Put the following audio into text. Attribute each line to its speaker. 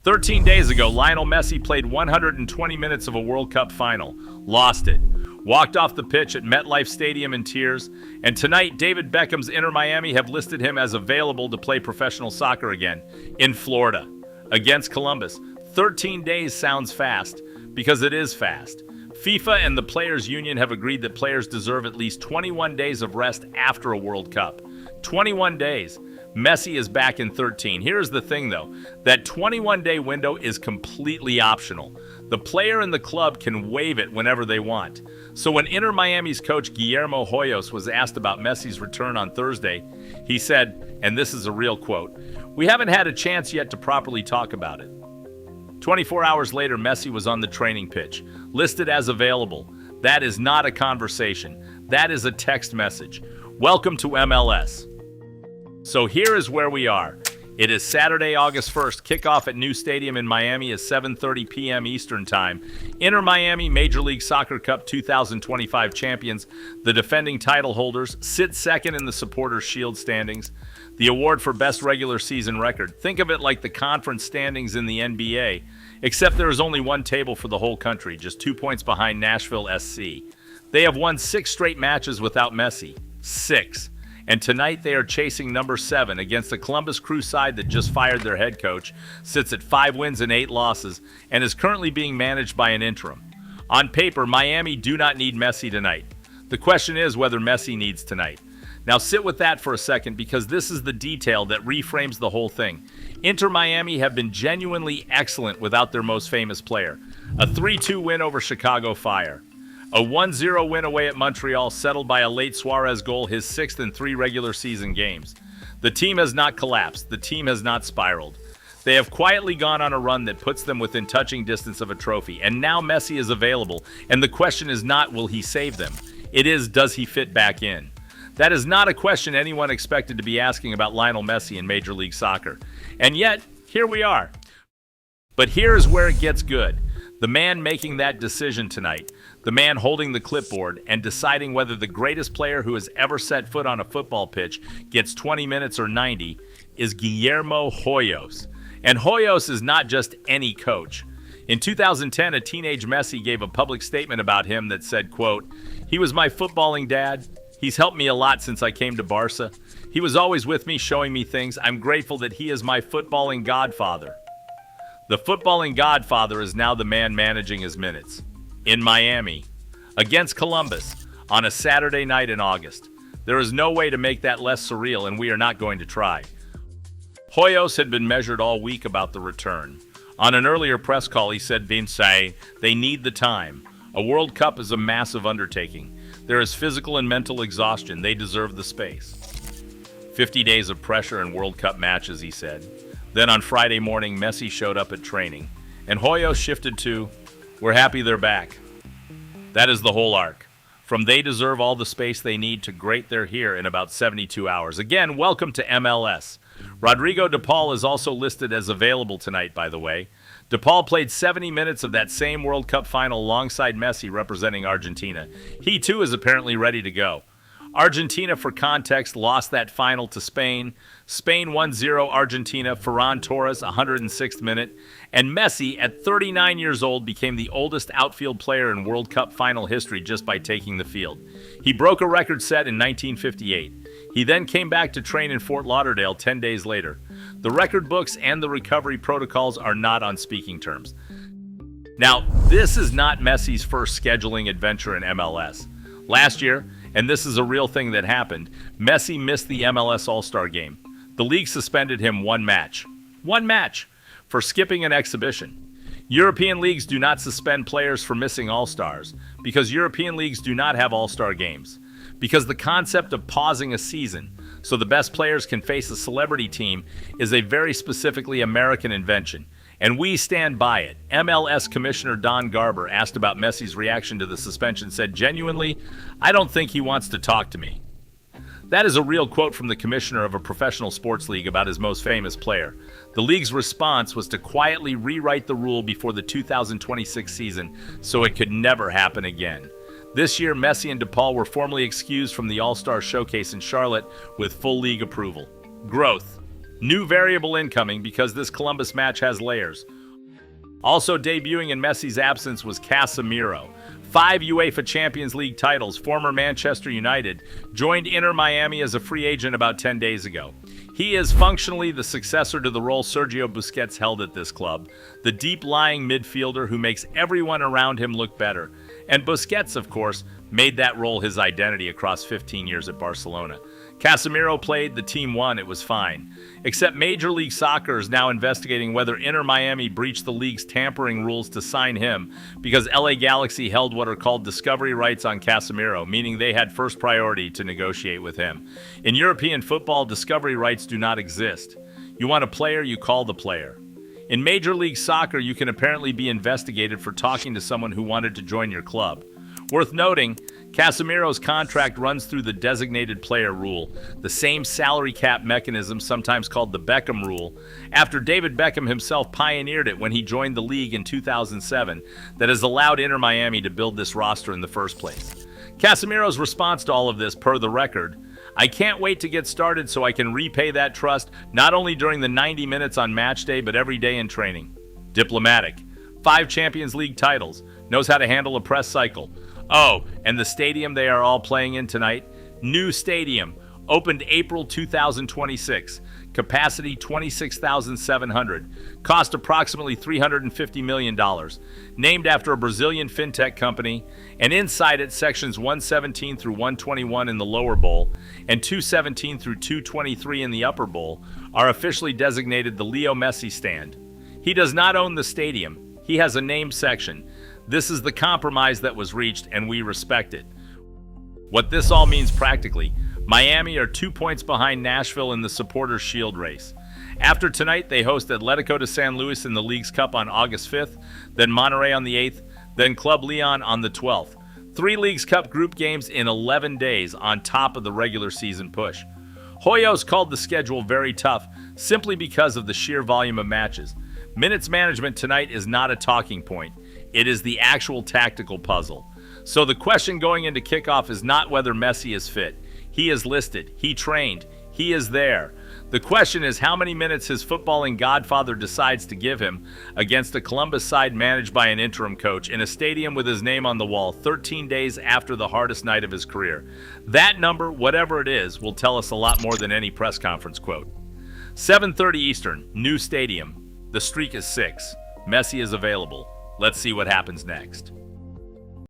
Speaker 1: 13 days ago, Lionel Messi played 120 minutes of a World Cup final, lost it, walked off the pitch at MetLife Stadium in tears, and tonight David Beckham's Inter Miami have listed him as available to play professional soccer again in Florida against Columbus. 13 days sounds fast, because it is fast. FIFA and the Players Union have agreed that players deserve at least 21 days of rest after a World Cup. 21 days. Messi is back in 13. Here's the thing, though. That 21-day window is completely optional. The player and the club can waive it whenever they want. So when Inter Miami's coach Guillermo Hoyos was asked about Messi's return on Thursday, he said, and this is a real quote, "We haven't had a chance yet to properly talk about it." 24 hours later, Messi was on the training pitch, listed as available. That is not a conversation. That is a text message. Welcome to MLS. So here is where we are. It is Saturday, August 1st. Kickoff at New Stadium in Miami is 7:30 p.m. Eastern Time. Inter Miami Major League Soccer Cup 2025 champions, the defending title holders, sit second in the Supporters' Shield standings. The award for best regular season record. Think of it like the conference standings in the NBA, except there is only one table for the whole country, just 2 points behind Nashville SC. They have won 6 straight matches without Messi. 6. And tonight they are chasing number 7 against the Columbus Crew side that just fired their head coach, sits at 5 wins and 8 losses, and is currently being managed by an interim. On paper, Miami do not need Messi tonight. The question is whether Messi needs tonight. Now sit with that for a second, because this is the detail that reframes the whole thing. Inter Miami have been genuinely excellent without their most famous player. A 3-2 win over Chicago Fire. A 1-0 win away at Montreal, settled by a late Suarez goal, his 6th in 3 regular season games. The team has not collapsed. The team has not spiraled. They have quietly gone on a run that puts them within touching distance of a trophy. And now Messi is available. And the question is not, will he save them? It is, does he fit back in? That is not a question anyone expected to be asking about Lionel Messi in Major League Soccer. And yet, here we are. But here's where it gets good. The man making that decision tonight, the man holding the clipboard and deciding whether the greatest player who has ever set foot on a football pitch gets 20 minutes or 90, is Guillermo Hoyos. And Hoyos is not just any coach. In 2010, a teenage Messi gave a public statement about him that said, quote, "He was my footballing dad. He's helped me a lot since I came to Barca. He was always with me, showing me things. I'm grateful that he is my footballing godfather." The footballing godfather is now the man managing his minutes. In Miami, against Columbus, on a Saturday night in August. There is no way to make that less surreal, and we are not going to try. Hoyos had been measured all week about the return. On an earlier press call, he said, Vince, they need the time. A World Cup is a massive undertaking. There is physical and mental exhaustion. They deserve the space. 50 days of pressure and World Cup matches, he said. Then on Friday morning, Messi showed up at training, and Hoyos shifted to, "We're happy they're back." That is the whole arc. From they deserve all the space they need to great they're here in about 72 hours. Again, welcome to MLS. Rodrigo De Paul is also listed as available tonight, by the way. De Paul played 70 minutes of that same World Cup final alongside Messi representing Argentina. He too is apparently ready to go. Argentina, for context, lost that final to Spain. Spain 1-0 Argentina, Ferran Torres, 106th minute. And Messi, at 39 years old, became the oldest outfield player in World Cup final history just by taking the field. He broke a record set in 1958. He then came back to train in Fort Lauderdale 10 days later. The record books and the recovery protocols are not on speaking terms. Now, this is not Messi's first scheduling adventure in MLS. Last year, and this is a real thing that happened, Messi missed the MLS All-Star Game. The league suspended him one match, for skipping an exhibition. European leagues do not suspend players for missing All-Stars because European leagues do not have All-Star games. Because the concept of pausing a season so the best players can face a celebrity team is a very specifically American invention. And we stand by it. MLS Commissioner Don Garber, asked about Messi's reaction to the suspension, said, "Genuinely, I don't think he wants to talk to me." That is a real quote from the commissioner of a professional sports league about his most famous player. The league's response was to quietly rewrite the rule before the 2026 season so it could never happen again. This year, Messi and De Paul were formally excused from the All-Star Showcase in Charlotte with full league approval. Growth. New variable incoming because this Columbus match has layers. Also debuting in Messi's absence was Casemiro. 5 UEFA Champions League titles, former Manchester United, joined Inter Miami as a free agent about 10 days ago. He is functionally the successor to the role Sergio Busquets held at this club, the deep-lying midfielder who makes everyone around him look better. And Busquets, of course, made that role his identity across 15 years at Barcelona. Casemiro played, the team won, it was fine. Except Major League Soccer is now investigating whether Inter Miami breached the league's tampering rules to sign him because LA Galaxy held what are called discovery rights on Casemiro, meaning they had first priority to negotiate with him. In European football, discovery rights do not exist. You want a player, you call the player. In Major League Soccer, you can apparently be investigated for talking to someone who wanted to join your club. Worth noting, Casemiro's contract runs through the designated player rule, the same salary cap mechanism sometimes called the Beckham rule, after David Beckham himself pioneered it when he joined the league in 2007, that has allowed Inter Miami to build this roster in the first place. Casemiro's response to all of this, per the record, "I can't wait to get started so I can repay that trust not only during the 90 minutes on match day but every day in training." Diplomatic. 5 Champions League titles. Knows how to handle a press cycle. Oh, and the stadium they are all playing in tonight? New stadium. Opened April 2026. Capacity 26,700. Cost approximately $350 million. Named after a Brazilian fintech company. And inside it, sections 117 through 121 in the lower bowl and 217 through 223 in the upper bowl are officially designated the Leo Messi Stand. He does not own the stadium. He has a named section. This is the compromise that was reached, and we respect it. What this all means practically, Miami are 2 points behind Nashville in the Supporters' Shield race. After tonight, they host Atletico de San Luis in the League's Cup on August 5th, then Monterrey on the 8th, then Club Leon on the 12th. 3 League's Cup group games in 11 days on top of the regular season push. Hoyos called the schedule very tough simply because of the sheer volume of matches. Minutes management tonight is not a talking point. It is the actual tactical puzzle. So the question going into kickoff is not whether Messi is fit. He is listed. He trained. He is there. The question is how many minutes his footballing godfather decides to give him against a Columbus side managed by an interim coach in a stadium with his name on the wall 13 days after the hardest night of his career. That number, whatever it is, will tell us a lot more than any press conference quote. 7:30 Eastern, new stadium. The streak is 6. Messi is available. Let's see what happens next.